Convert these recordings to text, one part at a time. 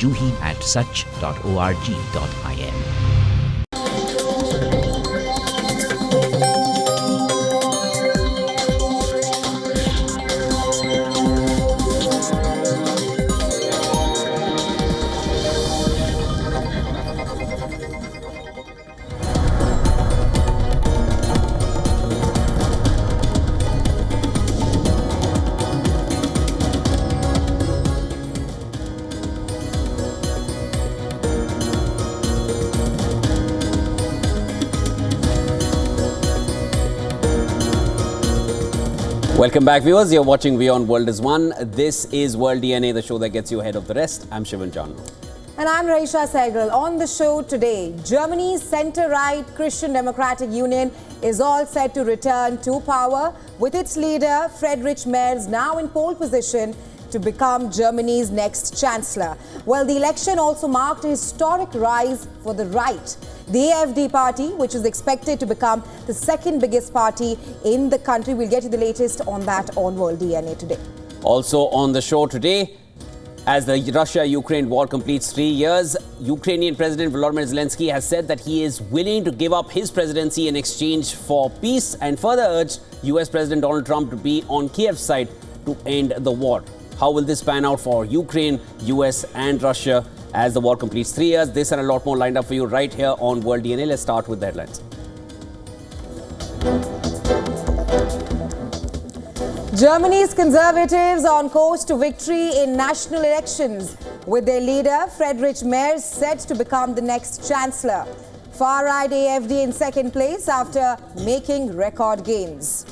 juhi@such.org.in. Welcome back, viewers. You're watching WION World is One. This is World DNA, the show that gets you ahead of the rest. I'm Shivan Chandra. And I'm Raisha Sehgal. On the show today, Germany's centre-right Christian Democratic Union is all set to return to power, with its leader, Friedrich Merz, now in pole position to become Germany's next chancellor. Well, the election also marked a historic rise for the right. The AfD party, which is expected to become the second biggest party in the country. We'll get you the latest on that on World DNA today. Also on the show today, as the Russia-Ukraine war completes 3 years, Ukrainian President Volodymyr Zelensky has said that he is willing to give up his presidency in exchange for peace, and further urged US President Donald Trump to be on Kiev's side to end the war. How will this pan out for Ukraine, US and Russia as the war completes 3 years? This and a lot more lined up for you right here on World DNA. Let's start with the headlines. Germany's conservatives on course to victory in national elections, with their leader Friedrich Merz set to become the next chancellor. Far-right AfD in second place after making record gains.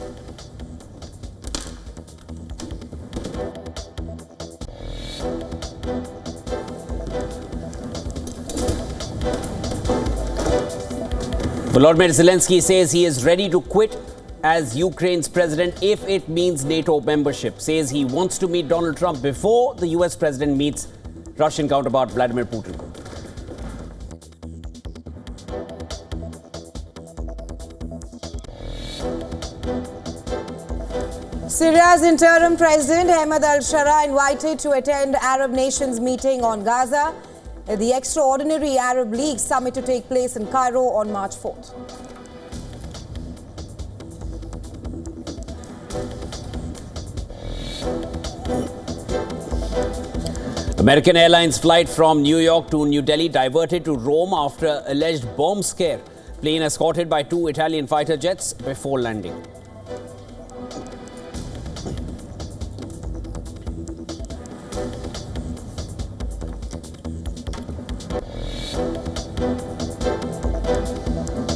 Volodymyr Zelensky says he is ready to quit as Ukraine's president if it means NATO membership. Says he wants to meet Donald Trump before the US president meets Russian counterpart Vladimir Putin. Syria's interim president Ahmed al-Shara invited to attend Arab nations meeting on Gaza. The extraordinary Arab League summit to take place in Cairo on March 4th. American Airlines flight from New York to New Delhi diverted to Rome after alleged bomb scare. Plane escorted by 2 Italian fighter jets before landing.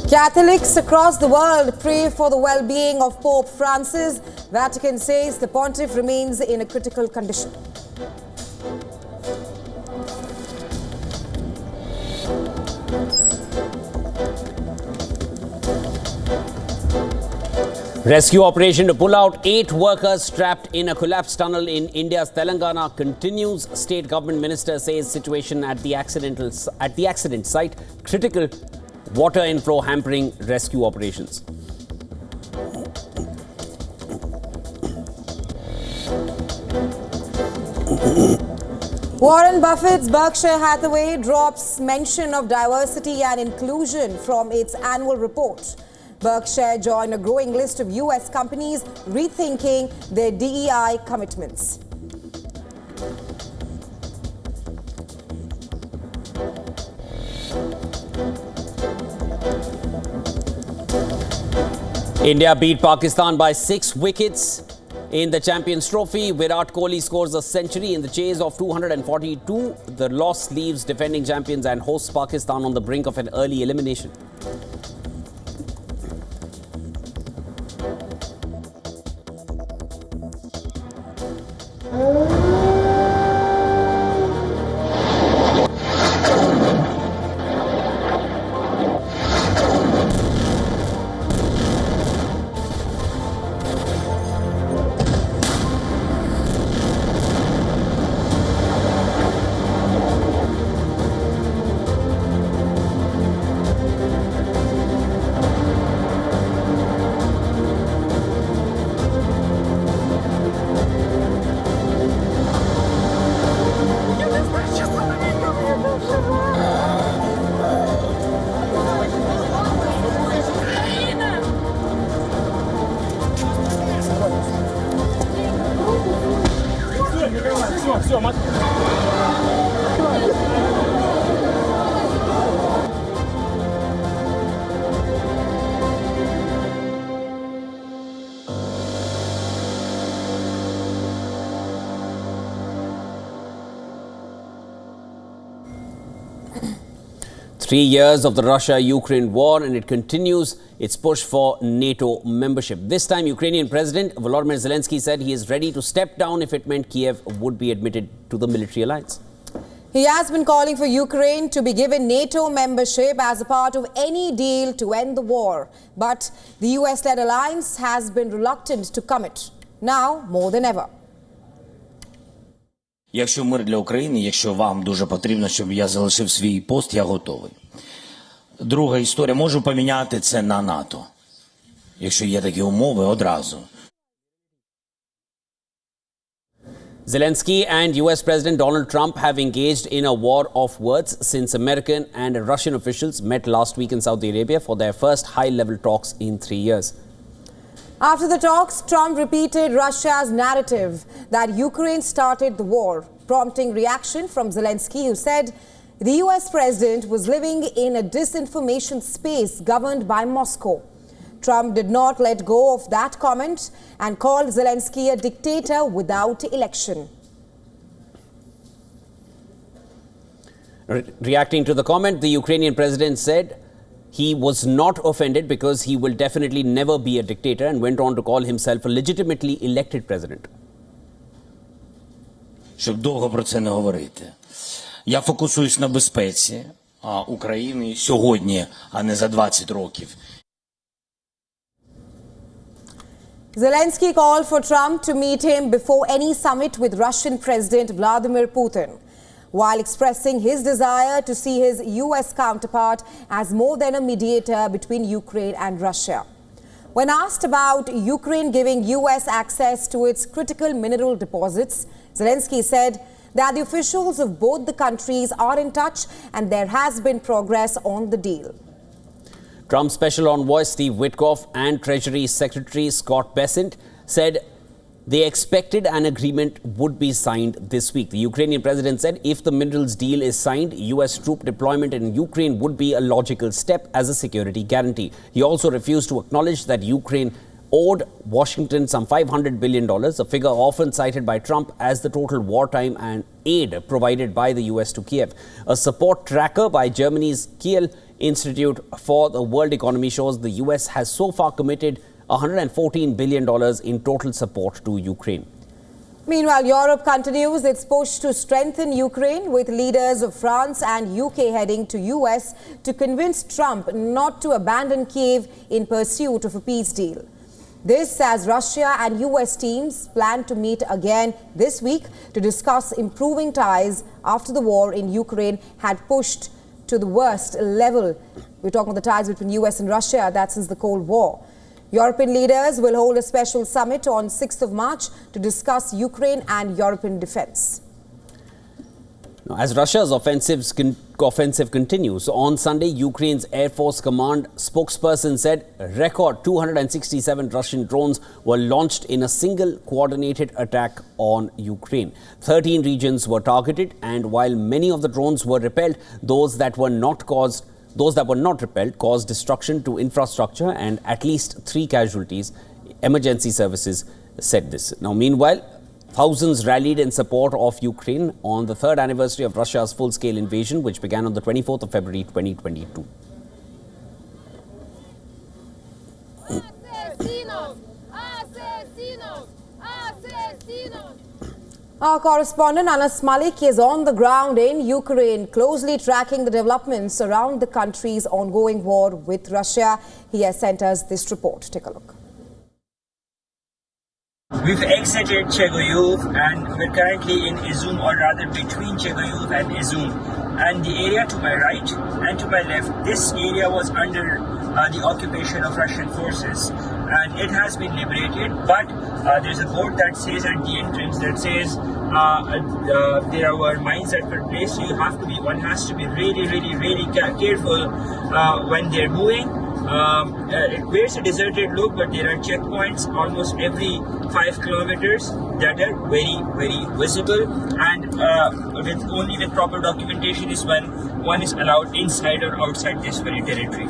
Catholics across the world pray for the well-being of Pope Francis. Vatican says the pontiff remains in a critical condition. Rescue operation to pull out 8 workers trapped in a collapsed tunnel in India's Telangana continues. State government minister says situation at the accident site critical. Water inflow hampering rescue operations. Warren Buffett's Berkshire Hathaway drops mention of diversity and inclusion from its annual report. Berkshire joined a growing list of US companies rethinking their DEI commitments. India beat Pakistan by 6 wickets in the Champions Trophy. Virat Kohli scores a century in the chase of 242. The loss leaves defending champions and hosts Pakistan on the brink of an early elimination. 3 years of the Russia-Ukraine war, and it continues its push for NATO membership. This time, Ukrainian President Volodymyr Zelensky said he is ready to step down if it meant Kiev would be admitted to the military alliance. He has been calling for Ukraine to be given NATO membership as a part of any deal to end the war. But the US-led alliance has been reluctant to commit, now more than ever. Якщо мир для України, якщо вам дуже потрібно, щоб я залишив свій пост, я готовий. Друга історія, можу поміняти це на НАТО. Якщо є такі умови, одразу. Zelensky and US President Donald Trump have engaged in a war of words since American and Russian officials met last week in Saudi Arabia for their first high-level talks in 3 years. After the talks, Trump repeated Russia's narrative that Ukraine started the war, prompting reaction from Zelensky, who said the US president was living in a disinformation space governed by Moscow. Trump did not let go of that comment and called Zelensky a dictator without election. Reacting to the comment, the Ukrainian president said he was not offended because he will definitely never be a dictator, and went on to call himself a legitimately elected president. Щоб довго про це не говорити. Я фокусуюсь на безпеці України сьогодні, а не за 20 років. Zelensky called for Trump to meet him before any summit with Russian President Vladimir Putin, while expressing his desire to see his US counterpart as more than a mediator between Ukraine and Russia. When asked about Ukraine giving US access to its critical mineral deposits, Zelensky said that the officials of both the countries are in touch and there has been progress on the deal. Trump's special envoy Steve Witkoff and Treasury Secretary Scott Bessent said they expected an agreement would be signed this week. The Ukrainian president said if the minerals deal is signed, US troop deployment in Ukraine would be a logical step as a security guarantee. He also refused to acknowledge that Ukraine owed Washington some $500 billion, a figure often cited by Trump as the total wartime and aid provided by the US to Kiev. A support tracker by Germany's Kiel Institute for the World Economy shows the US has so far committed $114 billion in total support to Ukraine. Meanwhile, Europe continues its push to strengthen Ukraine, with leaders of France and UK heading to US to convince Trump not to abandon Kiev in pursuit of a peace deal. This as Russia and US teams plan to meet again this week to discuss improving ties after the war in Ukraine had pushed to the worst level. We're talking about the ties between US and Russia, that's since the Cold War. European leaders will hold a special summit on 6th of March to discuss Ukraine and European defense. Now, as Russia's offensive continues, on Sunday, Ukraine's Air Force Command spokesperson said a record 267 Russian drones were launched in a single coordinated attack on Ukraine. 13 regions were targeted, and while many of the drones were repelled, those that were not repelled caused destruction to infrastructure and at least 3 casualties. Emergency services said this. Now, meanwhile, thousands rallied in support of Ukraine on the 3rd anniversary of Russia's full-scale invasion, which began on the 24th of February 2022. Our correspondent Anas Malik is on the ground in Ukraine, closely tracking the developments around the country's ongoing war with Russia. He has sent us this report. Take a look. We've exited Chegoyov and we're currently in Izum, or rather between Chegoyov and Izum. And the area to my right and to my left, this area was under the occupation of Russian forces, and it has been liberated. But there's a board that says at the entrance that says there were mines that were placed. So one has to be really careful when they're moving. It bears a deserted look, but there are checkpoints almost every 5 kilometers that are very visible, and only with proper documentation is when one is allowed inside or outside this very territory.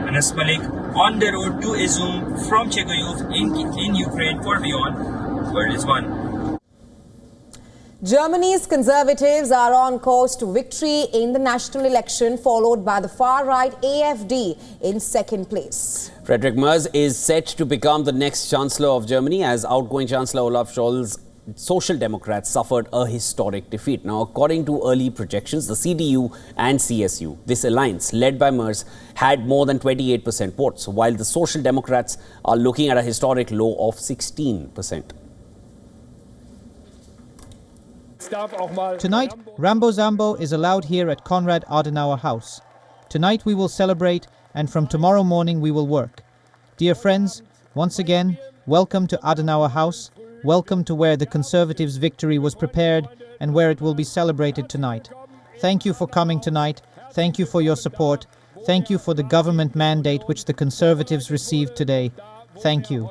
Anas Malik on the road to Izum from Chegoyov in Ukraine for WION World is One. Germany's conservatives are on course to victory in the national election, followed by the far-right AfD in second place. Friedrich Merz is set to become the next Chancellor of Germany as outgoing Chancellor Olaf Scholz's Social Democrats suffered a historic defeat. Now, according to early projections, the CDU and CSU, this alliance led by Merz, had more than 28% votes, while the Social Democrats are looking at a historic low of 16%. Tonight, Rambo Zambo is allowed here at Konrad Adenauer House. Tonight we will celebrate, and from tomorrow morning we will work. Dear friends, once again, welcome to Adenauer House. Welcome to where the Conservatives' victory was prepared and where it will be celebrated tonight. Thank you for coming tonight. Thank you for your support. Thank you for the government mandate which the Conservatives received today. Thank you.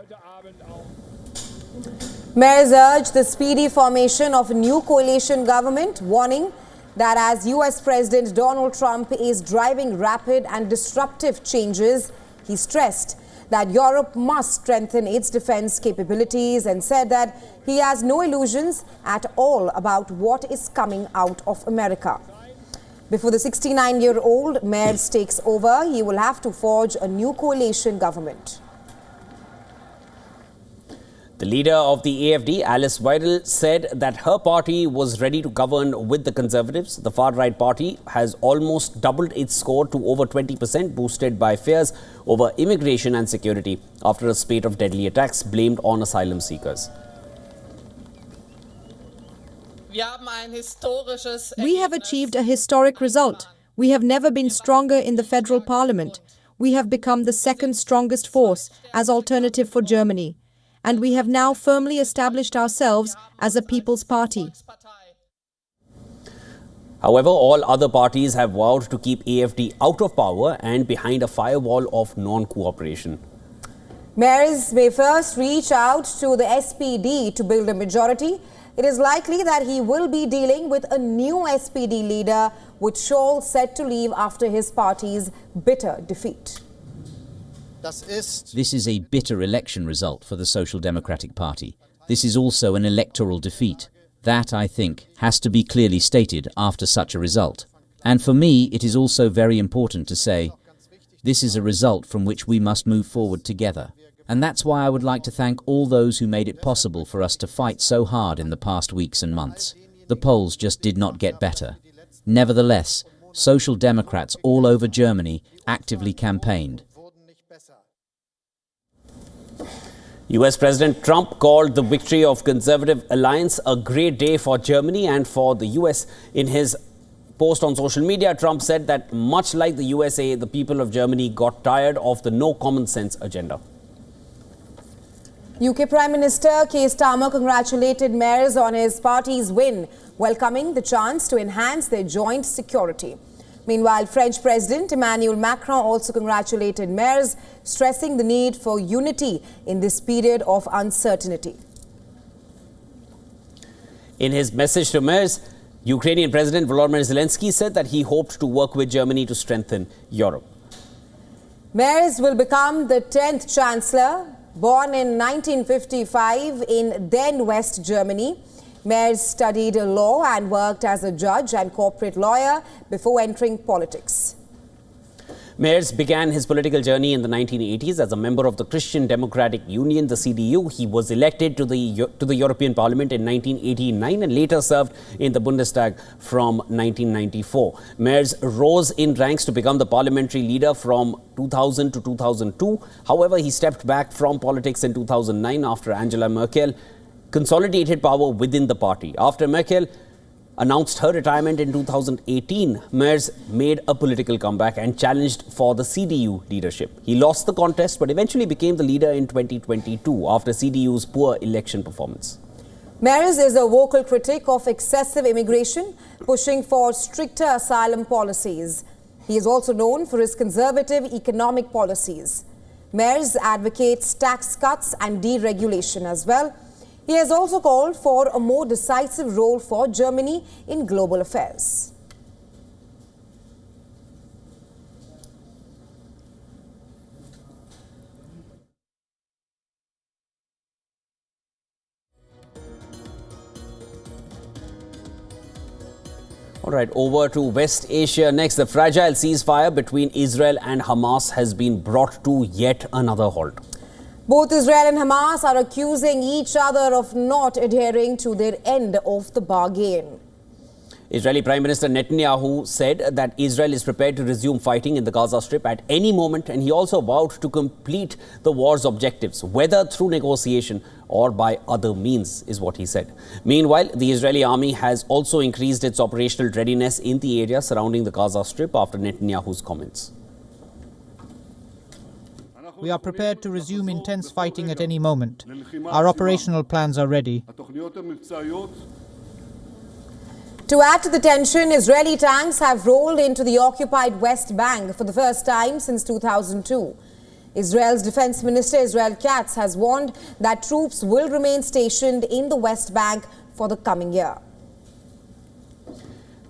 Merz urged the speedy formation of a new coalition government, warning that as US President Donald Trump is driving rapid and disruptive changes, he stressed that Europe must strengthen its defense capabilities and said that he has no illusions at all about what is coming out of America. Before the 69-year-old Merz takes over, he will have to forge a new coalition government. The leader of the AfD, Alice Weidel, said that her party was ready to govern with the Conservatives. The far-right party has almost doubled its score to over 20%, boosted by fears over immigration and security after a spate of deadly attacks blamed on asylum seekers. We have achieved a historic result. We have never been stronger in the federal parliament. We have become the second strongest force as alternative for Germany. And we have now firmly established ourselves as a people's party. However, all other parties have vowed to keep AfD out of power and behind a firewall of non-cooperation. Merz may first reach out to the SPD to build a majority. It is likely that he will be dealing with a new SPD leader, with Scholz set to leave after his party's bitter defeat. This is a bitter election result for the Social Democratic Party. This is also an electoral defeat. That, I think, has to be clearly stated after such a result. And for me, it is also very important to say, this is a result from which we must move forward together. And that's why I would like to thank all those who made it possible for us to fight so hard in the past weeks and months. The polls just did not get better. Nevertheless, Social Democrats all over Germany actively campaigned. US President Trump called the victory of Conservative Alliance a great day for Germany and for the US. In his post on social media, Trump said that much like the USA, the people of Germany got tired of the no common sense agenda. UK Prime Minister Keir Starmer congratulated Merz on his party's win, welcoming the chance to enhance their joint security. Meanwhile, French President Emmanuel Macron also congratulated Merz, stressing the need for unity in this period of uncertainty. In his message to Merz, Ukrainian President Volodymyr Zelensky said that he hoped to work with Germany to strengthen Europe. Merz will become the 10th Chancellor, born in 1955 in then West Germany. Merz studied law and worked as a judge and corporate lawyer before entering politics. Merz began his political journey in the 1980s as a member of the Christian Democratic Union, the CDU. He was elected to the European Parliament in 1989 and later served in the Bundestag from 1994. Merz rose in ranks to become the parliamentary leader from 2000 to 2002. However, he stepped back from politics in 2009 after Angela Merkel consolidated power within the party. After Merkel announced her retirement in 2018, Merz made a political comeback and challenged for the CDU leadership. He lost the contest but eventually became the leader in 2022 after CDU's poor election performance. Merz is a vocal critic of excessive immigration, pushing for stricter asylum policies. He is also known for his conservative economic policies. Merz advocates tax cuts and deregulation as well. He has also called for a more decisive role for Germany in global affairs. All right, over to West Asia next. The fragile ceasefire between Israel and Hamas has been brought to yet another halt. Both Israel and Hamas are accusing each other of not adhering to their end of the bargain. Israeli Prime Minister Netanyahu said that Israel is prepared to resume fighting in the Gaza Strip at any moment, and he also vowed to complete the war's objectives, whether through negotiation or by other means, is what he said. Meanwhile, the Israeli army has also increased its operational readiness in the area surrounding the Gaza Strip after Netanyahu's comments. We are prepared to resume intense fighting at any moment. Our operational plans are ready. To add to the tension, Israeli tanks have rolled into the occupied West Bank for the first time since 2002. Israel's Defense Minister Israel Katz has warned that troops will remain stationed in the West Bank for the coming year.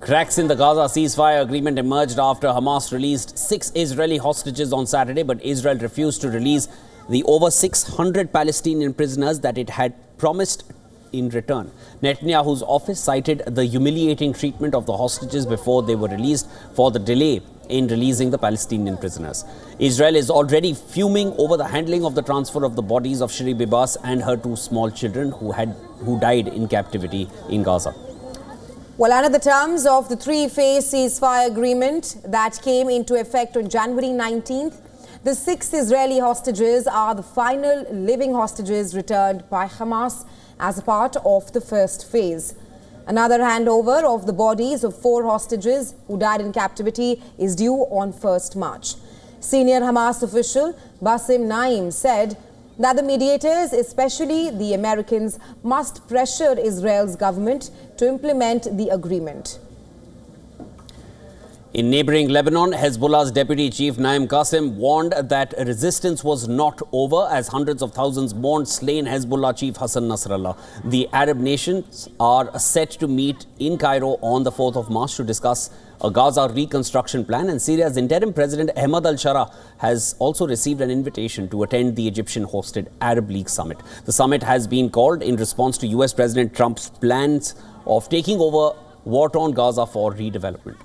Cracks in the Gaza ceasefire agreement emerged after Hamas released 6 Israeli hostages on Saturday, but Israel refused to release the over 600 Palestinian prisoners that it had promised in return. Netanyahu's office cited the humiliating treatment of the hostages before they were released for the delay in releasing the Palestinian prisoners. Israel is already fuming over the handling of the transfer of the bodies of Shiri Bibas and her 2 small children who died in captivity in Gaza. Well, under the terms of the 3-phase ceasefire agreement that came into effect on January 19th, the 6 Israeli hostages are the final living hostages returned by Hamas as a part of the first phase. Another handover of the bodies of 4 hostages who died in captivity is due on 1st March. Senior Hamas official Bassem Naim said that the mediators, especially the Americans, must pressure Israel's government to implement the agreement. In neighboring Lebanon, Hezbollah's deputy chief Naim Qassem warned that resistance was not over as hundreds of thousands mourned slain Hezbollah chief Hassan Nasrallah. The Arab nations are set to meet in Cairo on the 4th of March to discuss a Gaza reconstruction plan, and Syria's interim president Ahmad al-Shara has also received an invitation to attend the Egyptian-hosted Arab League summit. The summit has been called in response to US President Trump's plans of taking over war-torn Gaza for redevelopment.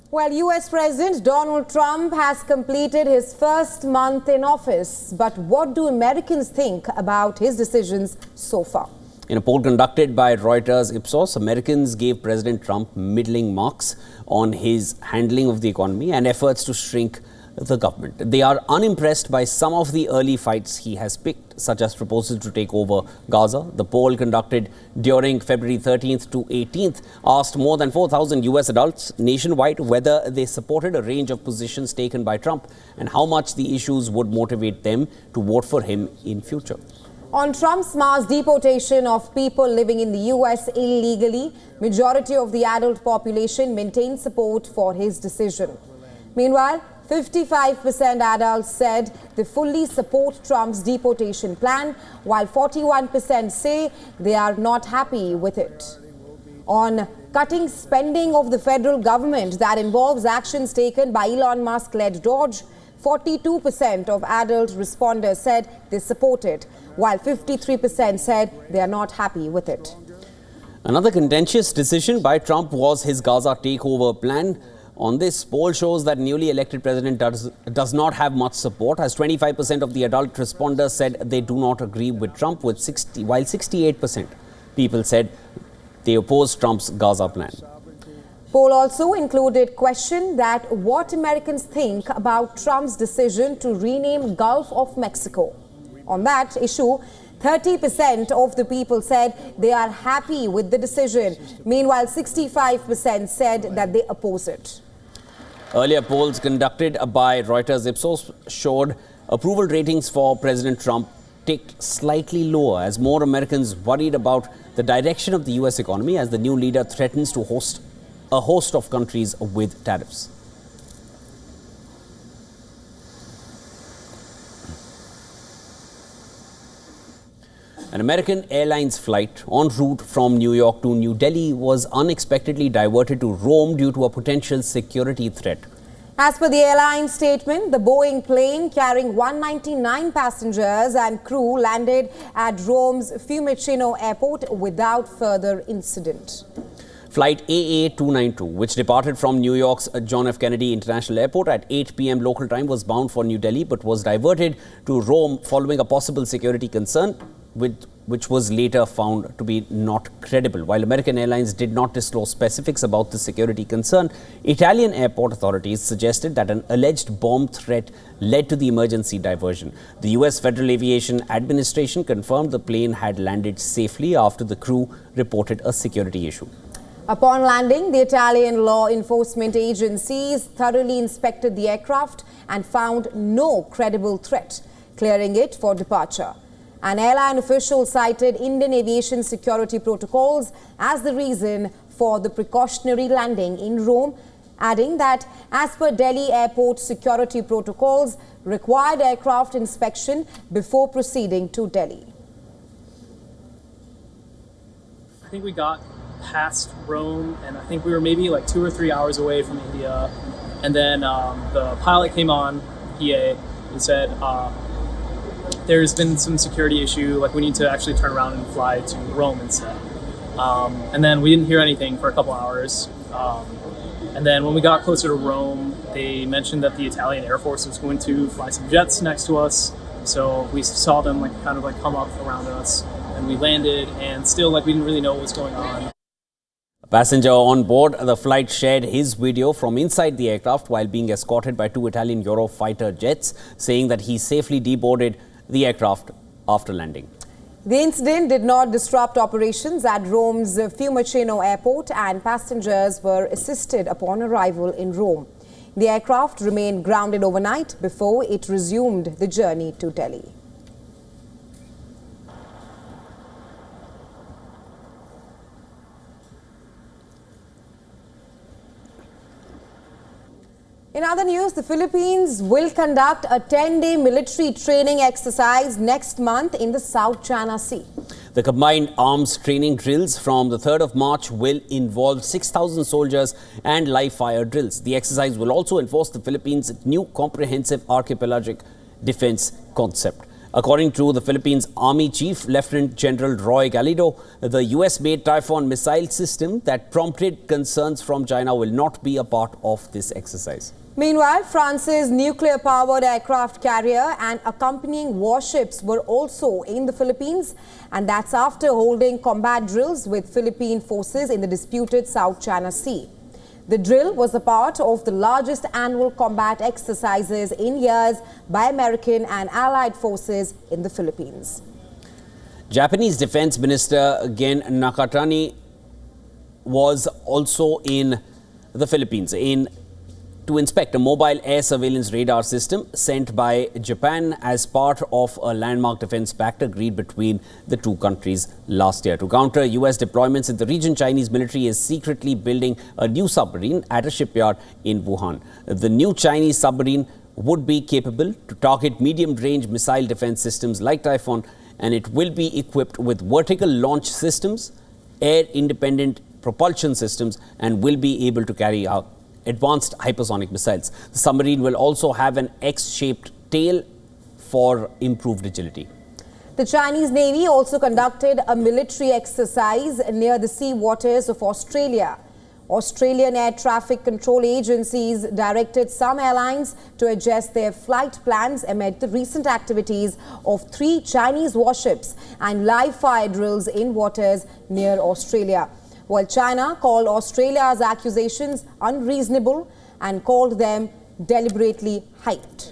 Well, US President Donald Trump has completed his first month in office. But what do Americans think about his decisions so far? In a poll conducted by Reuters Ipsos, Americans gave President Trump middling marks on his handling of the economy and efforts to shrink the government. They are unimpressed by some of the early fights he has picked, such as proposals to take over Gaza. The poll conducted during February 13th to 18th asked more than 4,000 US adults nationwide whether they supported a range of positions taken by Trump and how much the issues would motivate them to vote for him in future. On Trump's mass deportation of people living in the US illegally, majority of the adult population maintained support for his decision. Meanwhile, 55% adults said they fully support Trump's deportation plan, while 41% say they are not happy with it. On cutting spending of the federal government that involves actions taken by Elon Musk-led Doge, 42% of adult responders said they support it, while 53% said they are not happy with it. Another contentious decision by Trump was his Gaza takeover plan. On this, poll shows that newly elected president does not have much support, as 25% of the adult responders said they do not agree with Trump, while 68% people said they oppose Trump's Gaza plan. Poll also included question that what Americans think about Trump's decision to rename Gulf of Mexico. On that issue, 30% of the people said they are happy with the decision. Meanwhile, 65% said that they oppose it. Earlier polls conducted by Reuters Ipsos showed approval ratings for President Trump ticked slightly lower as more Americans worried about the direction of the US economy as the new leader threatens to host a host of countries with tariffs. An American Airlines flight en route from New York to New Delhi was unexpectedly diverted to Rome due to a potential security threat. As per the airline statement, the Boeing plane carrying 199 passengers and crew landed at Rome's Fiumicino airport without further incident. Flight AA292, which departed from New York's John F. Kennedy International Airport at 8 p.m. local time, was bound for New Delhi but was diverted to Rome following a possible security concern, which was later found to be not credible. While American Airlines did not disclose specifics about the security concern, Italian airport authorities suggested that an alleged bomb threat led to the emergency diversion. The U.S. Federal Aviation Administration confirmed the plane had landed safely after the crew reported a security issue. Upon landing, the Italian law enforcement agencies thoroughly inspected the aircraft and found no credible threat, clearing it for departure. An airline official cited Indian aviation security protocols as the reason for the precautionary landing in Rome, adding that as per Delhi airport security protocols, required aircraft inspection before proceeding to Delhi. I think we got past Rome, and I think we were maybe like 2 or 3 hours away from India, and then the pilot came on, PA, and said there's been some security issue, like we need to actually turn around and fly to Rome instead. And then we didn't hear anything for a couple hours, and then when we got closer to Rome, they mentioned that the Italian Air Force was going to fly some jets next to us, so we saw them kind of come up around us, and we landed, and still we didn't really know what was going on. A passenger on board the flight shared his video from inside the aircraft while being escorted by 2 Italian Eurofighter jets, saying that he safely deboarded the aircraft after landing. The incident did not disrupt operations at Rome's Fiumicino airport, and passengers were assisted upon arrival in Rome. The aircraft remained grounded overnight before it resumed the journey to Delhi. In other news, the Philippines will conduct a 10-day military training exercise next month in the South China Sea. The combined arms training drills from the 3rd of March will involve 6,000 soldiers and live fire drills. The exercise will also enforce the Philippines' new comprehensive archipelagic defense concept. According to the Philippines Army Chief, Lieutenant General Roy Galido, the US-made Typhoon missile system that prompted concerns from China will not be a part of this exercise. Meanwhile, France's nuclear-powered aircraft carrier and accompanying warships were also in the Philippines, and that's after holding combat drills with Philippine forces in the disputed South China Sea. The drill was a part of the largest annual combat exercises in years by American and allied forces in the Philippines. Japanese Defense Minister Gen Nakatani was also in the Philippines to inspect a mobile air surveillance radar system sent by Japan as part of a landmark defense pact agreed between the two countries last year. To counter US deployments in the region, Chinese military is secretly building a new submarine at a shipyard in Wuhan. The new Chinese submarine would be capable to target medium-range missile defense systems like Typhoon, and it will be equipped with vertical launch systems, air-independent propulsion systems, and will be able to carry out advanced hypersonic missiles. The submarine will also have an X-shaped tail for improved agility. The Chinese Navy also conducted a military exercise near the sea waters of Australia. Australian air traffic control agencies directed some airlines to adjust their flight plans amid the recent activities of 3 Chinese warships and live fire drills in waters near Australia, while China called Australia's accusations unreasonable and called them deliberately hyped.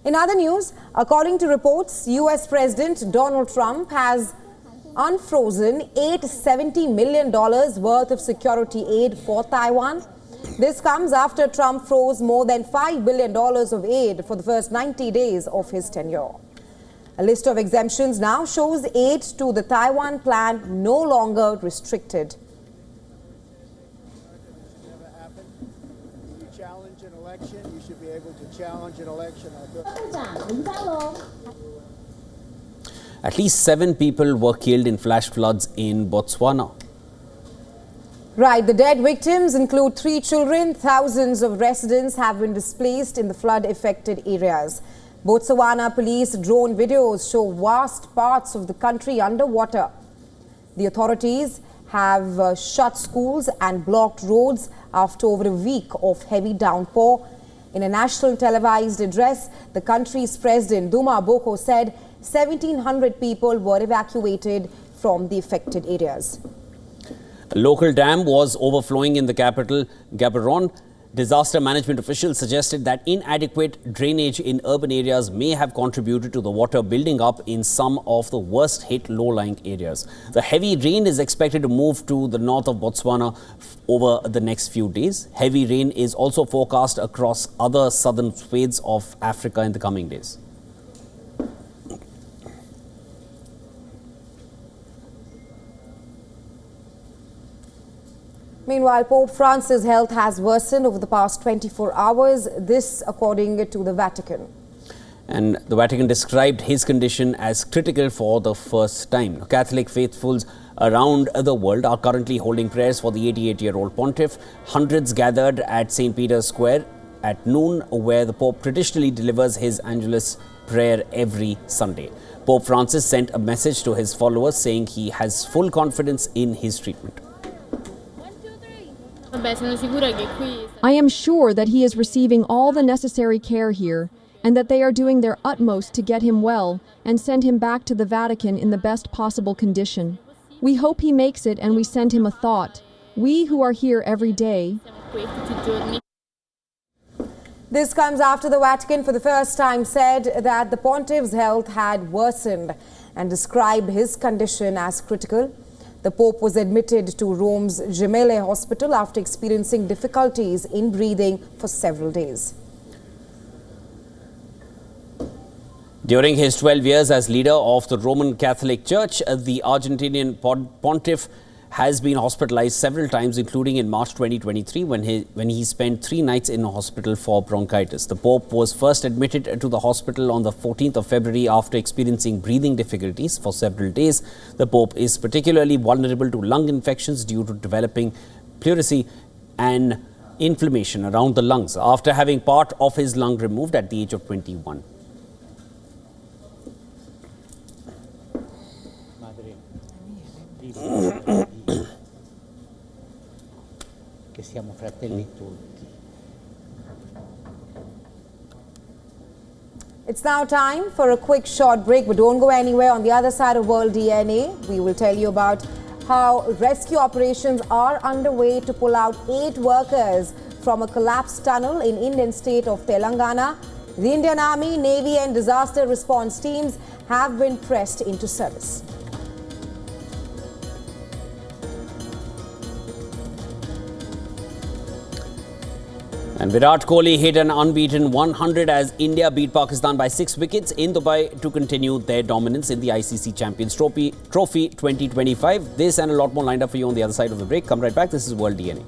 In other news, according to reports, US President Donald Trump has unfrozen $870 million worth of security aid for Taiwan. This comes after Trump froze more than $5 billion of aid for the first 90 days of his tenure. A list of exemptions now shows aid to the Taiwan plan no longer restricted. You challenge an election, you should be able to challenge an election. At least 7 people were killed in flash floods in Botswana. Right, the dead victims include 3 children. Thousands of residents have been displaced in the flood-affected areas. Botswana police drone videos show vast parts of the country underwater. The authorities have shut schools and blocked roads after over a week of heavy downpour. In a national televised address, the country's president, Duma Boko, said 1,700 people were evacuated from the affected areas. A local dam was overflowing in the capital, Gaborone. Disaster management officials suggested that inadequate drainage in urban areas may have contributed to the water building up in some of the worst hit low-lying areas. The heavy rain is expected to move to the north of Botswana over the next few days. Heavy rain is also forecast across other southern swathes of Africa in the coming days. Meanwhile, Pope Francis' health has worsened over the past 24 hours, this according to the Vatican. And the Vatican described his condition as critical for the first time. Catholic faithfuls around the world are currently holding prayers for the 88-year-old pontiff. Hundreds gathered at St. Peter's Square at noon, where the Pope traditionally delivers his Angelus prayer every Sunday. Pope Francis sent a message to his followers saying he has full confidence in his treatment. I am sure that he is receiving all the necessary care here and that they are doing their utmost to get him well and send him back to the Vatican in the best possible condition. We hope he makes it and we send him a thought. We who are here every day. This comes after the Vatican for the first time said that the pontiff's health had worsened and described his condition as critical. The Pope was admitted to Rome's Gemelli Hospital after experiencing difficulties in breathing for several days. During his 12 years as leader of the Roman Catholic Church, the Argentinian pontiff has been hospitalized several times, including in March 2023 when he spent 3 nights in a hospital for bronchitis. The Pope was first admitted to the hospital on the 14th of February after experiencing breathing difficulties for several days. The Pope is particularly vulnerable to lung infections due to developing pleurisy and inflammation around the lungs after having part of his lung removed at the age of 21. It's now time for a quick short break, but don't go anywhere. On the other side of World DNA, we will tell you about how rescue operations are underway to pull out 8 workers from a collapsed tunnel in Indian state of Telangana. The Indian Army, Navy and disaster response teams have been pressed into service. And Virat Kohli hit an unbeaten 100 as India beat Pakistan by 6 wickets in Dubai to continue their dominance in the ICC Champions Trophy 2025. This and a lot more lined up for you on the other side of the break. Come right back. This is World DNA.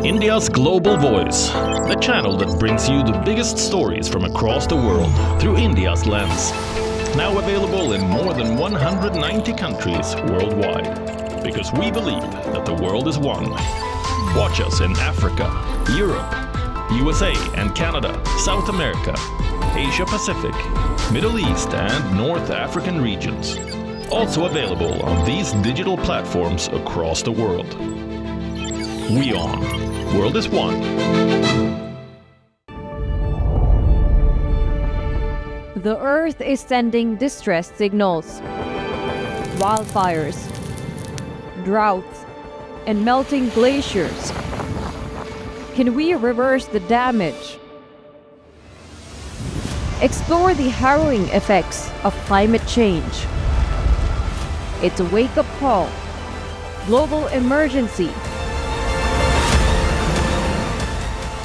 India's global voice, the channel that brings you the biggest stories from across the world through India's lens. Now available in more than 190 countries worldwide. Because we believe that the world is one. Watch us in Africa, Europe, USA and Canada, South America, Asia Pacific, Middle East and North African regions. Also available on these digital platforms across the world. WION. World is one. The Earth is sending distress signals. Wildfires, droughts, and melting glaciers. Can we reverse the damage? Explore the harrowing effects of climate change. It's a wake-up call. Global emergency.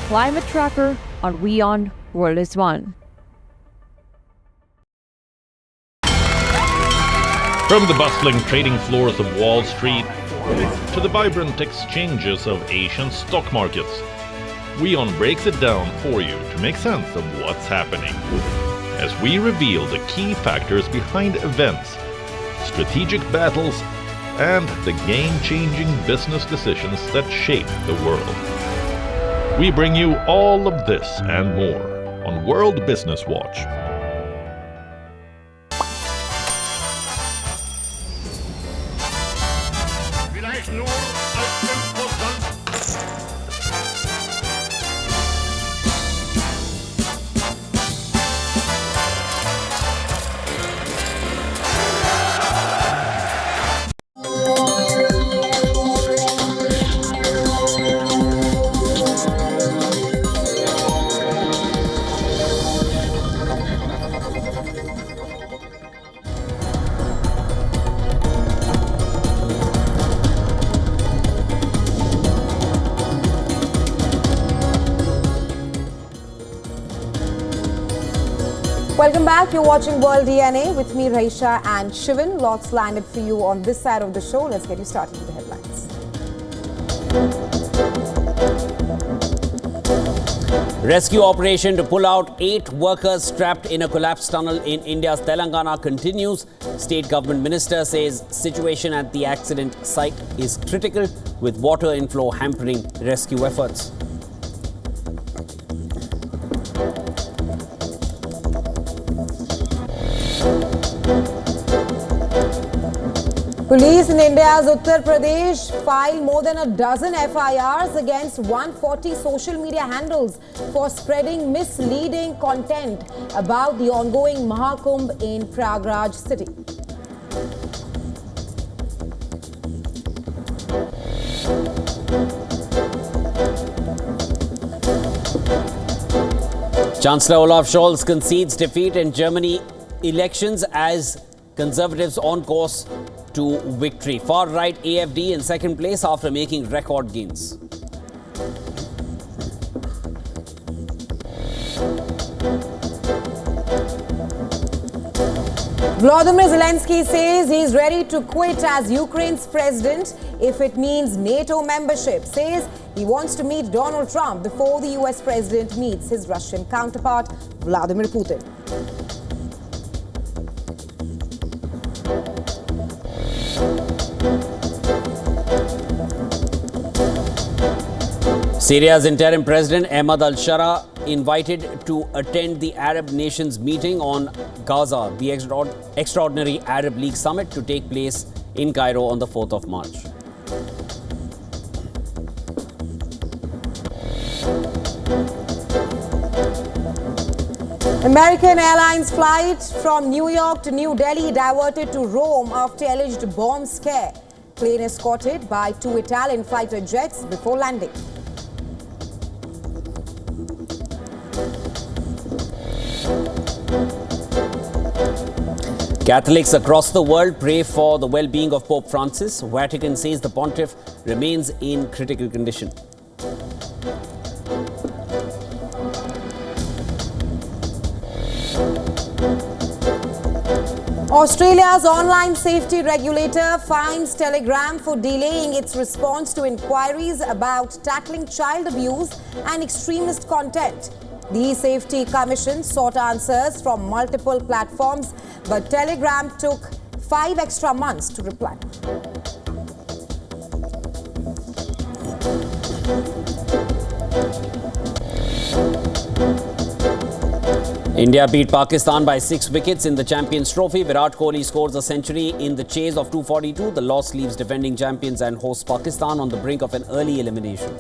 Climate Tracker on WION World is One. From the bustling trading floors of Wall Street to the vibrant exchanges of Asian stock markets, WION breaks it down for you to make sense of what's happening, as we reveal the key factors behind events, strategic battles, and the game-changing business decisions that shape the world. We bring you all of this and more on World Business Watch. Welcome back. You're watching World DNA with me, Raisha and Shivan. Lots landed for you on this side of the show. Let's get you started with the headlines. Rescue operation to pull out 8 workers trapped in a collapsed tunnel in India's Telangana continues. State government minister says situation at the accident site is critical, with water inflow hampering rescue efforts. Police in India's Uttar Pradesh filed more than a dozen FIRs against 140 social media handles for spreading misleading content about the ongoing Mahakumbh in Prayagraj city. Chancellor Olaf Scholz concedes defeat in Germany elections as Conservatives on course to victory. Far-right AFD in second place after making record gains. Volodymyr Zelensky says he's ready to quit as Ukraine's president if it means NATO membership. Says he wants to meet Donald Trump before the US president meets his Russian counterpart, Vladimir Putin. Syria's interim president Ahmad al-Shara invited to attend the Arab nations meeting on Gaza, the extraordinary Arab League summit to take place in Cairo on the 4th of March. American Airlines flight from New York to New Delhi diverted to Rome after alleged bomb scare. Plane escorted by 2 Italian fighter jets before landing. Catholics across the world pray for the well-being of Pope Francis. Vatican says the pontiff remains in critical condition. Australia's online safety regulator fines Telegram for delaying its response to inquiries about tackling child abuse and extremist content. The Safety Commission sought answers from multiple platforms, but Telegram took 5 extra months to reply. India beat Pakistan by 6 wickets in the Champions Trophy. Virat Kohli scores a century in the chase of 242. The loss leaves defending champions and host Pakistan on the brink of an early elimination.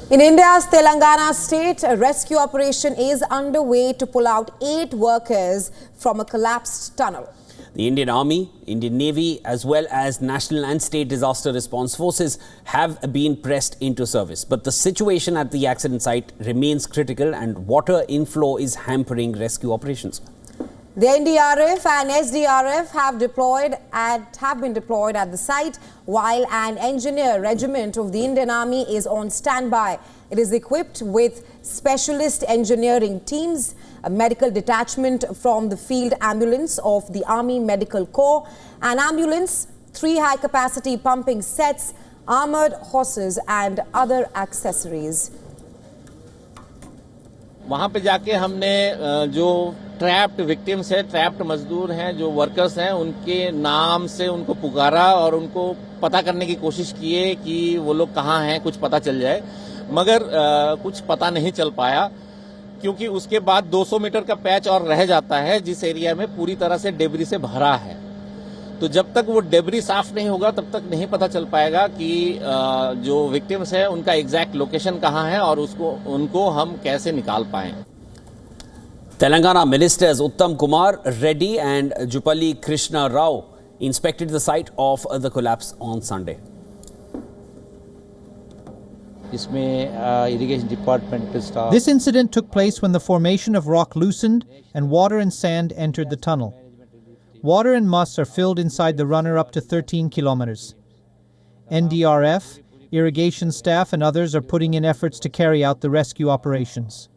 In India's Telangana state, a rescue operation is underway to pull out 8 workers from a collapsed tunnel. The Indian Army, Indian Navy, as well as national and state disaster response forces have been pressed into service. But the situation at the accident site remains critical and water inflow is hampering rescue operations. The NDRF and SDRF have been deployed at the site, while an engineer regiment of the Indian Army is on standby. It is equipped with specialist engineering teams, a medical detachment from the field ambulance of the Army Medical Corps, an ambulance, 3 high-capacity pumping sets, armored horses and other accessories. वहाँ पे जाके हमने जो trapped victims है, trapped मजदूर हैं, जो workers हैं, उनके नाम से उनको पुकारा और उनको पता करने की कोशिश किए कि वो लोग कहाँ हैं, कुछ पता चल जाए, मगर कुछ पता नहीं चल पाया क्योंकि उसके बाद 200 मीटर का पैच और रह जाता है जिस एरिया में पूरी तरह से डेब्री से भरा है। तो जब तक वो डेब्री साफ नहीं होगा तब तक नहीं पता चल पाएगा कि जो विक्टिम्स है उनका एग्जैक्ट लोकेशन कहाँ है और उनको हम कैसे निकाल पाएं। Telangana ministers Uttam Kumar Reddy and Jupalli Krishna Rao inspected the site of the collapse on Sunday. This incident took place when the formation of rock loosened and water and sand entered the tunnel. Water and muss are filled inside the runner up to 13 kilometers. NDRF, irrigation staff and others are putting in efforts to carry out the rescue operations.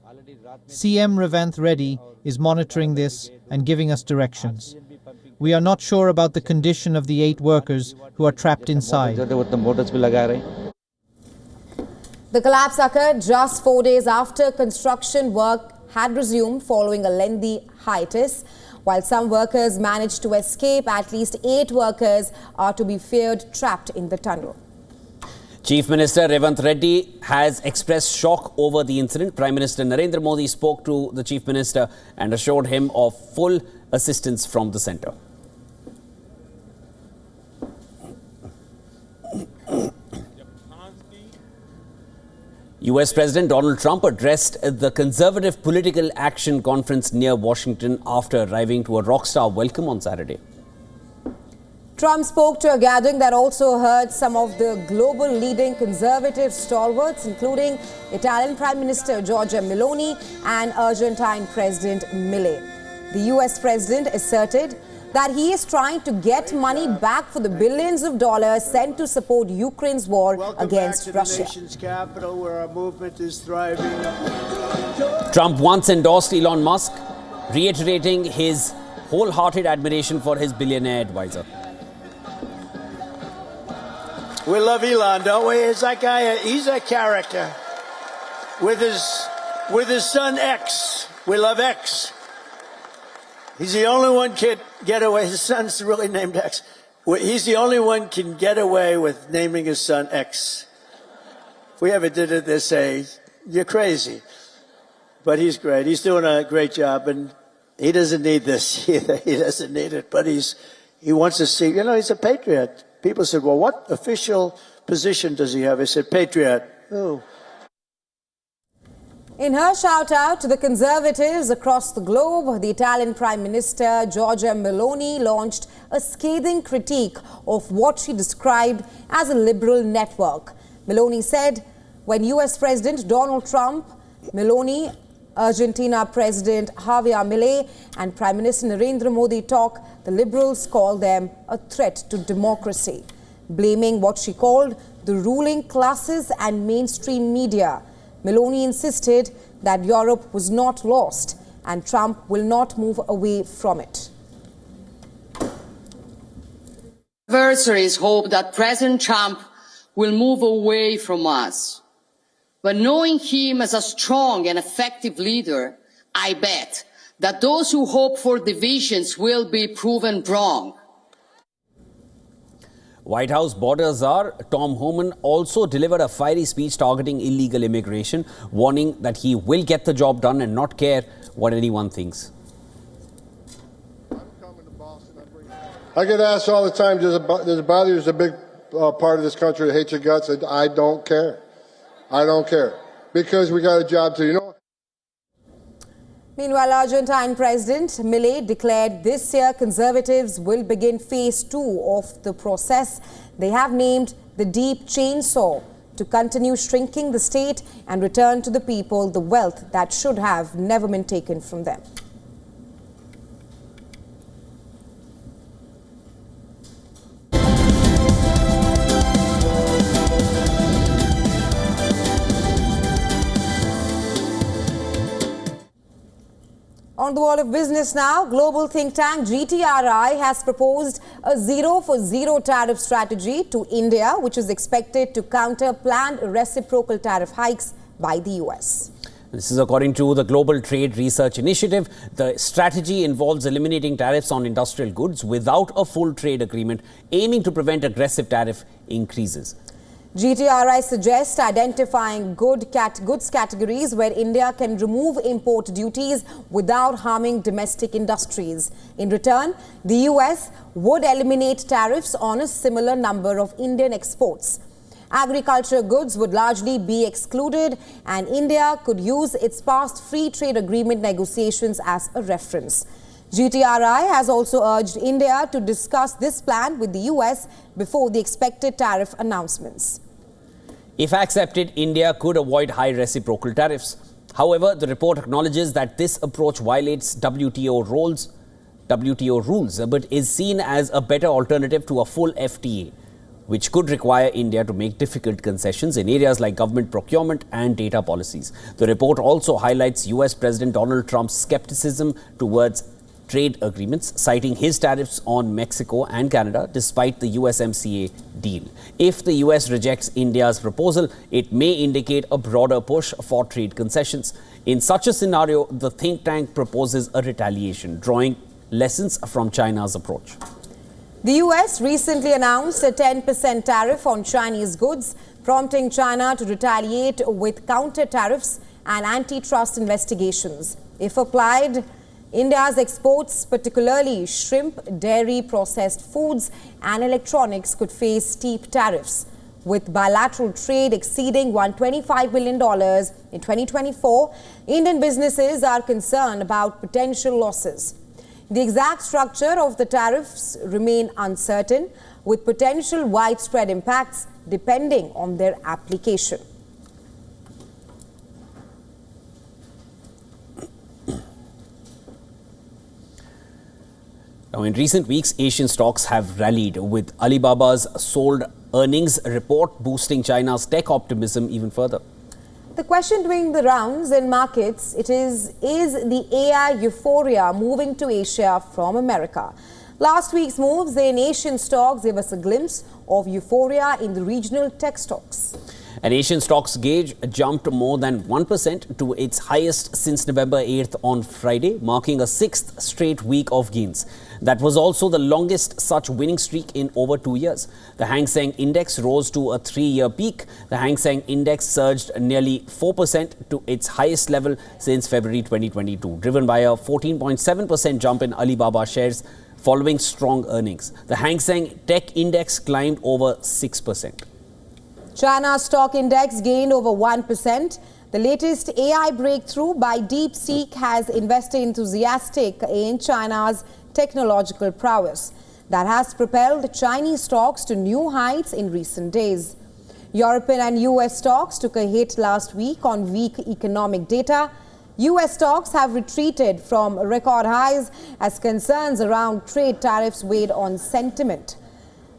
CM Revanth Reddy is monitoring this and giving us directions. We are not sure about the condition of the 8 workers who are trapped inside. The collapse occurred just 4 days after construction work had resumed following a lengthy hiatus. While some workers managed to escape, at least 8 workers are to be feared trapped in the tunnel. Chief Minister Revanth Reddy has expressed shock over the incident. Prime Minister Narendra Modi spoke to the Chief Minister and assured him of full assistance from the centre. US President Donald Trump addressed the Conservative Political Action Conference near Washington after arriving to a rockstar welcome on Saturday. Trump spoke to a gathering that also heard some of the global leading conservative stalwarts, including Italian Prime Minister Giorgia Meloni and Argentine President Milei. The US President asserted that he is trying to get money back for the billions of dollars sent to support Ukraine's war against Russia. Welcome back to the nation's capital, where our movement is thriving. Trump once endorsed Elon Musk, reiterating his wholehearted admiration for his billionaire advisor. We love Elon, don't we? He's that guy. He's a character. With his son X, we love X. He's the only one can get away. His son's really named X. He's the only one can get away with naming his son X. If we ever did it, they'd say, "You're crazy." But he's great. He's doing a great job, and he doesn't need this either. He doesn't need it, but he wants to see. You know, he's a patriot. People said, "Well, what official position does he have?" I said, "Patriot." Oh. In her shout-out to the Conservatives across the globe, the Italian Prime Minister Giorgia Meloni launched a scathing critique of what she described as a liberal network. Meloni said, when US President Donald Trump, Meloni, Argentina President Javier Milei and Prime Minister Narendra Modi talk, the liberals call them a threat to democracy, blaming what she called the ruling classes and mainstream media. Meloni insisted that Europe was not lost and Trump will not move away from it. Adversaries hope that President Trump will move away from us. But knowing him as a strong and effective leader, I bet that those who hope for divisions will be proven wrong. White House border czar Tom Homan also delivered a fiery speech targeting illegal immigration, warning that he will get the job done and not care what anyone thinks. I get asked all the time, does it bother you as a big part of this country that hates your guts? I don't care. I don't care. Because we got a job to, you know. Meanwhile, Argentine President Milei declared this year Conservatives will begin phase 2 of the process. They have named the deep chainsaw to continue shrinking the state and return to the people the wealth that should have never been taken from them. On the world of business now, global think tank GTRI has proposed a zero-for-zero tariff strategy to India, which is expected to counter planned reciprocal tariff hikes by the US. This is according to the Global Trade Research Initiative. The strategy involves eliminating tariffs on industrial goods without a full trade agreement, aiming to prevent aggressive tariff increases. GTRI suggests identifying goods categories where India can remove import duties without harming domestic industries. In return, the US would eliminate tariffs on a similar number of Indian exports. Agriculture goods would largely be excluded, and India could use its past free trade agreement negotiations as a reference. GTRI has also urged India to discuss this plan with the US before the expected tariff announcements. If accepted, India could avoid high reciprocal tariffs. However, the report acknowledges that this approach violates WTO rules, but is seen as a better alternative to a full FTA, which could require India to make difficult concessions in areas like government procurement and data policies. The report also highlights US President Donald Trump's skepticism towards trade agreements, citing his tariffs on Mexico and Canada despite the USMCA deal. If the US rejects India's proposal, it may indicate a broader push for trade concessions. In such a scenario, the think tank proposes a retaliation, drawing lessons from China's approach. The US recently announced a 10% tariff on Chinese goods, prompting China to retaliate with counter tariffs and antitrust investigations. If applied, India's exports, particularly shrimp, dairy, processed foods and electronics, could face steep tariffs. With bilateral trade exceeding $125 billion in 2024, Indian businesses are concerned about potential losses. The exact structure of the tariffs remain uncertain, with potential widespread impacts depending on their application. Now, in recent weeks, Asian stocks have rallied, with Alibaba's sold earnings report boosting China's tech optimism even further. The question doing the rounds in markets, is the AI euphoria moving to Asia from America? Last week's moves in Asian stocks gave us a glimpse of euphoria in the regional tech stocks. An Asian stocks gauge jumped more than 1% to its highest since November 8th on Friday, marking a sixth straight week of gains. That was also the longest such winning streak in over 2 years. The Hang Seng Index rose to a 3-year peak. The Hang Seng Index surged nearly 4% to its highest level since February 2022, driven by a 14.7% jump in Alibaba shares following strong earnings. The Hang Seng Tech Index climbed over 6%. China's stock index gained over 1%. The latest AI breakthrough by DeepSeek has investor enthusiastic in China's technological prowess. That has propelled Chinese stocks to new heights in recent days. European and US stocks took a hit last week on weak economic data. US stocks have retreated from record highs as concerns around trade tariffs weighed on sentiment.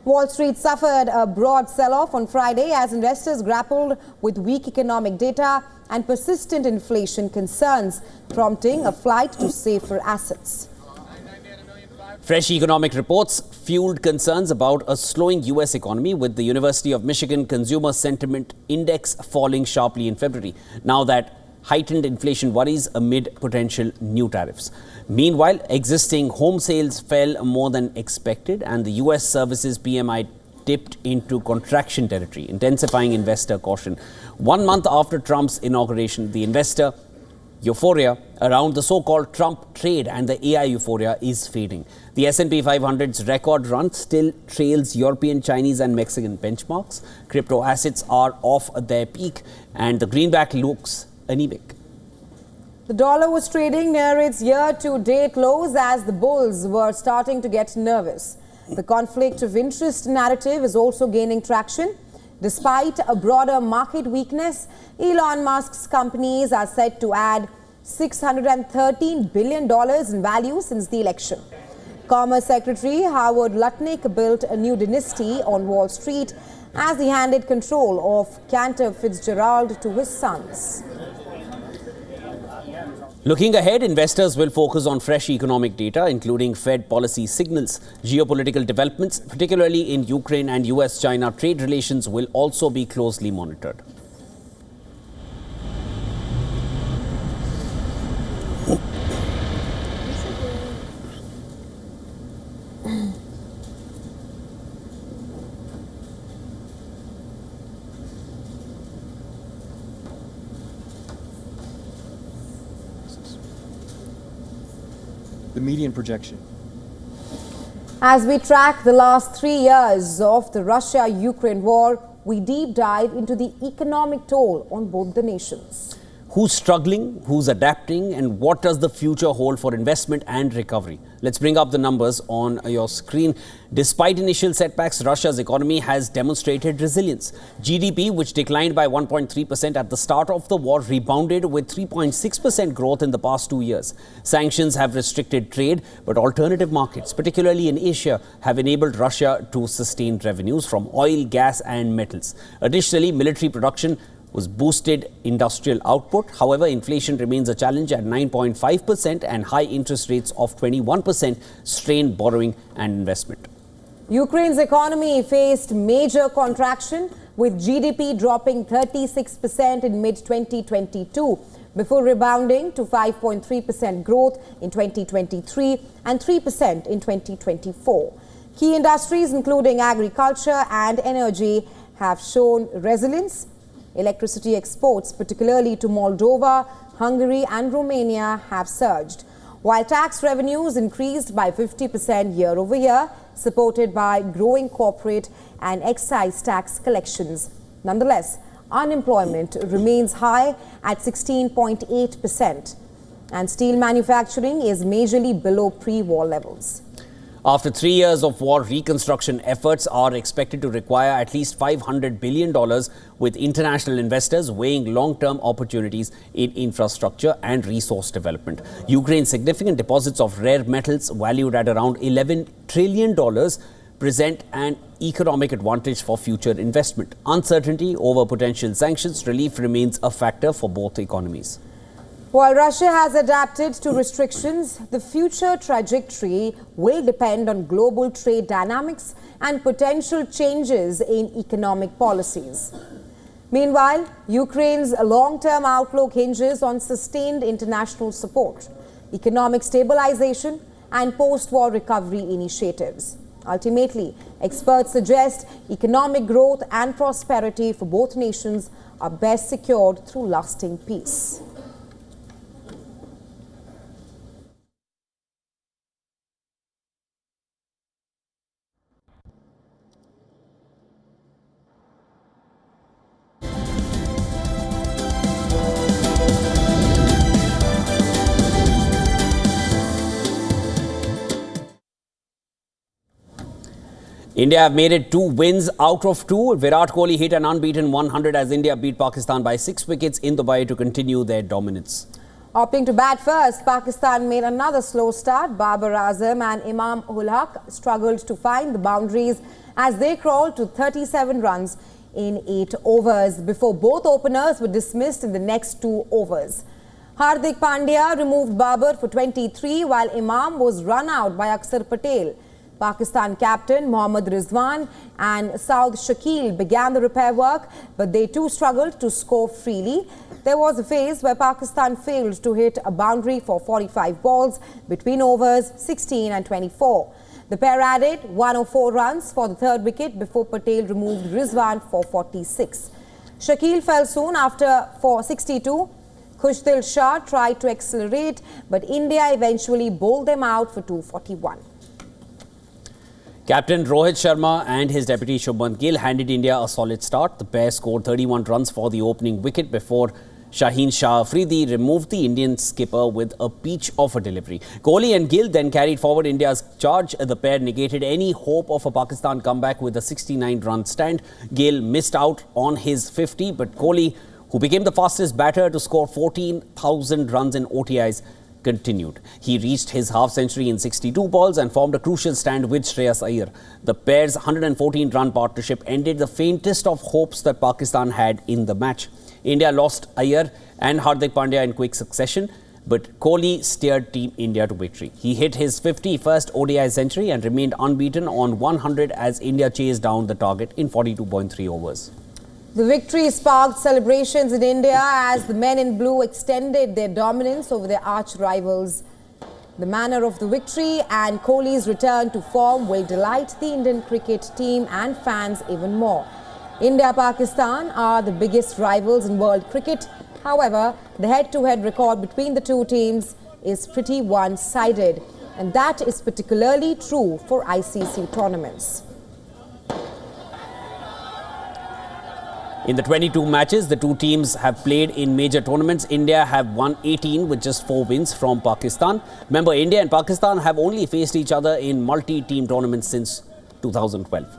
Wall Street suffered a broad sell-off on Friday as investors grappled with weak economic data and persistent inflation concerns, prompting a flight to safer assets. Fresh economic reports fueled concerns about a slowing U.S. economy, with the University of Michigan Consumer Sentiment Index falling sharply in February, now that heightened inflation worries amid potential new tariffs. Meanwhile, existing home sales fell more than expected, and the U.S. services PMI dipped into contraction territory, intensifying investor caution. 1 month after Trump's inauguration, the investor euphoria around the so-called Trump trade and the AI euphoria is fading. The S&P 500's record run still trails European, Chinese and Mexican benchmarks. Crypto assets are off their peak and the greenback looks anemic. The dollar was trading near its year-to-date lows as the bulls were starting to get nervous. The conflict of interest narrative is also gaining traction. Despite a broader market weakness, Elon Musk's companies are set to add $613 billion in value since the election. Commerce Secretary Howard Lutnick built a new dynasty on Wall Street as he handed control of Cantor Fitzgerald to his sons. Looking ahead, investors will focus on fresh economic data, including Fed policy signals. Geopolitical developments, particularly in Ukraine and US-China trade relations, will also be closely monitored. The median projection. As we track the last 3 years of the Russia-Ukraine war, we deep dive into the economic toll on both the nations. Who's struggling, who's adapting, and what does the future hold for investment and recovery? Let's bring up the numbers on your screen. Despite initial setbacks, Russia's economy has demonstrated resilience. GDP, which declined by 1.3% at the start of the war, rebounded with 3.6% growth in the past 2 years. Sanctions have restricted trade, but alternative markets, particularly in Asia, have enabled Russia to sustain revenues from oil, gas, and metals. Additionally, military production was boosted industrial output. However, inflation remains a challenge at 9.5% and high interest rates of 21% strained borrowing and investment. Ukraine's economy faced major contraction, with GDP dropping 36% in mid-2022 before rebounding to 5.3% growth in 2023 and 3% in 2024. Key industries, including agriculture and energy, have shown resilience. Electricity exports, particularly to Moldova, Hungary and Romania, have surged, while tax revenues increased by 50% year over year, supported by growing corporate and excise tax collections. Nonetheless, unemployment remains high at 16.8%, and steel manufacturing is majorly below pre-war levels. After 3 years of war, reconstruction efforts are expected to require at least $500 billion, with international investors weighing long-term opportunities in infrastructure and resource development. Ukraine's significant deposits of rare metals, valued at around $11 trillion, present an economic advantage for future investment. Uncertainty over potential sanctions relief remains a factor for both economies. While Russia has adapted to restrictions, the future trajectory will depend on global trade dynamics and potential changes in economic policies. Meanwhile, Ukraine's long-term outlook hinges on sustained international support, economic stabilization, and post-war recovery initiatives. Ultimately, experts suggest economic growth and prosperity for both nations are best secured through lasting peace. India have made it 2 wins out of 2. Virat Kohli hit an unbeaten 100 as India beat Pakistan by 6 wickets in Dubai to continue their dominance. Opting to bat first, Pakistan made another slow start. Babar Azam and Imam ul Haq struggled to find the boundaries as they crawled to 37 runs in 8 overs before both openers were dismissed in the next 2 overs. Hardik Pandya removed Babar for 23 while Imam was run out by Akshar Patel. Pakistan captain Mohammad Rizwan and Saud Shakil began the repair work, but they too struggled to score freely. There was a phase where Pakistan failed to hit a boundary for 45 balls between overs 16 and 24. The pair added 104 runs for the third wicket before Patel removed Rizwan for 46. Shakil fell soon after for 62. Khushdil Shah tried to accelerate, but India eventually bowled them out for 241. Captain Rohit Sharma and his deputy Shubman Gill handed India a solid start. The pair scored 31 runs for the opening wicket before Shaheen Shah Afridi removed the Indian skipper with a peach of a delivery. Kohli and Gill then carried forward India's charge. The pair negated any hope of a Pakistan comeback with a 69-run stand. Gill missed out on his 50, but Kohli, who became the fastest batter to score 14,000 runs in ODIs, continued. He reached his half-century in 62 balls and formed a crucial stand with Shreyas Iyer. The pair's 114-run partnership ended the faintest of hopes that Pakistan had in the match. India lost Iyer and Hardik Pandya in quick succession. but Kohli steered Team India to victory. He hit his 51st ODI century and remained unbeaten on 100 as India chased down the target in 42.3 overs. The victory sparked celebrations in India as the men in blue extended their dominance over their arch rivals. The manner of the victory and Kohli's return to form will delight the Indian cricket team and fans even more. India-Pakistan are the biggest rivals in world cricket. However, the head-to-head record between the two teams is pretty one-sided, and that is particularly true for ICC tournaments. In the 22 matches the two teams have played in major tournaments, India have won 18 with just 4 wins from Pakistan. Remember, India and Pakistan have only faced each other in multi-team tournaments since 2012.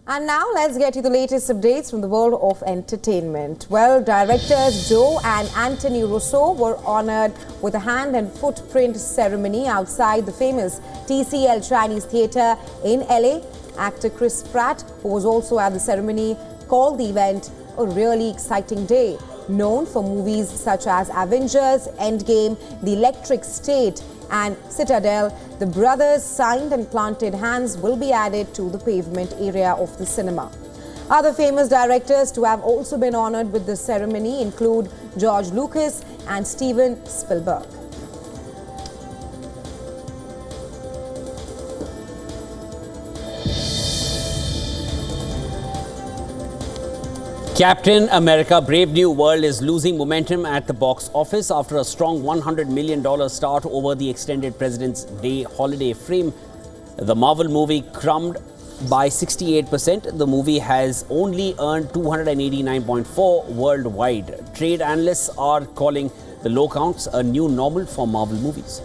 And now let's get you the latest updates from the world of entertainment. Well, directors Joe and Anthony Russo were honored with a hand and footprint ceremony outside the famous TCL Chinese Theatre in LA. Actor Chris Pratt, who was also at the ceremony, called the event a really exciting day. Known for movies such as Avengers, Endgame, The Electric State and Citadel, the brothers' signed and planted hands will be added to the pavement area of the cinema. Other famous directors to have also been honored with the ceremony include George Lucas and Steven Spielberg. Captain America Brave New World is losing momentum at the box office after a strong $100 million start over the extended President's Day holiday frame. The Marvel movie crumbed by 68%. The movie has only earned $289.4 worldwide. Trade analysts are calling the low counts a new normal for Marvel movies.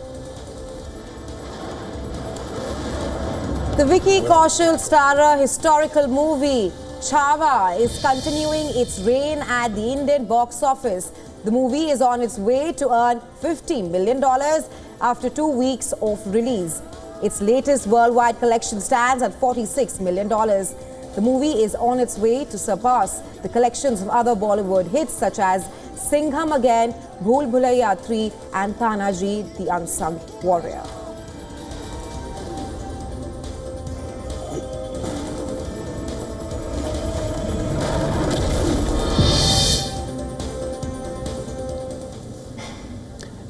The Vicky Kaushal starrer historical movie Chhaava is continuing its reign at the Indian box office. The movie is on its way to earn $50 million after 2 weeks of release. Its latest worldwide collection stands at $46 million. The movie is on its way to surpass the collections of other Bollywood hits such as Singham Again, Bhool Bhulaiya 3 and Tanaji the Unsung Warrior.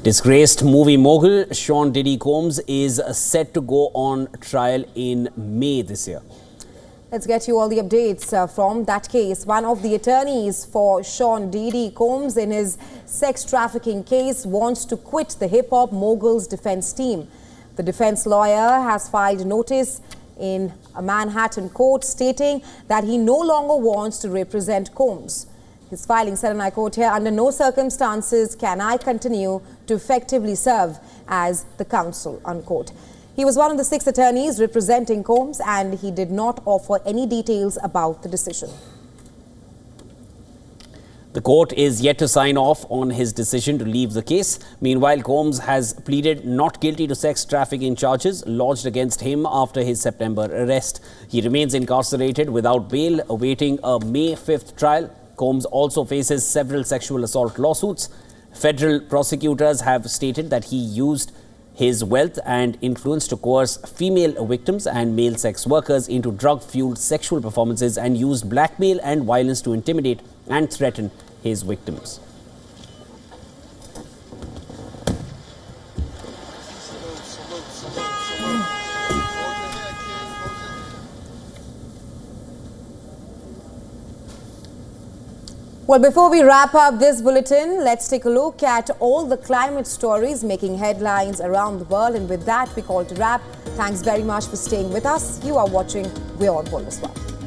Disgraced movie mogul Sean Diddy Combs is set to go on trial in May this year. Let's get you all the updates from that case. One of the attorneys for Sean Diddy Combs in his sex trafficking case wants to quit the hip-hop mogul's defense team. The defense lawyer has filed notice in a Manhattan court stating that he no longer wants to represent Combs. His filing said, and I quote here, "Under no circumstances can I continue to effectively serve as the counsel," unquote. He was one of the 6 attorneys representing Combs and he did not offer any details about the decision. The court is yet to sign off on his decision to leave the case. Meanwhile, Combs has pleaded not guilty to sex trafficking charges lodged against him after his September arrest. He remains incarcerated without bail, awaiting a May 5th trial. Combs also faces several sexual assault lawsuits. Federal prosecutors have stated that he used his wealth and influence to coerce female victims and male sex workers into drug-fueled sexual performances and used blackmail and violence to intimidate and threaten his victims. Well, before we wrap up this bulletin, let's take a look at all the climate stories making headlines around the world. And with that, we call it a wrap. Thanks very much for staying with us. You are watching WION The World.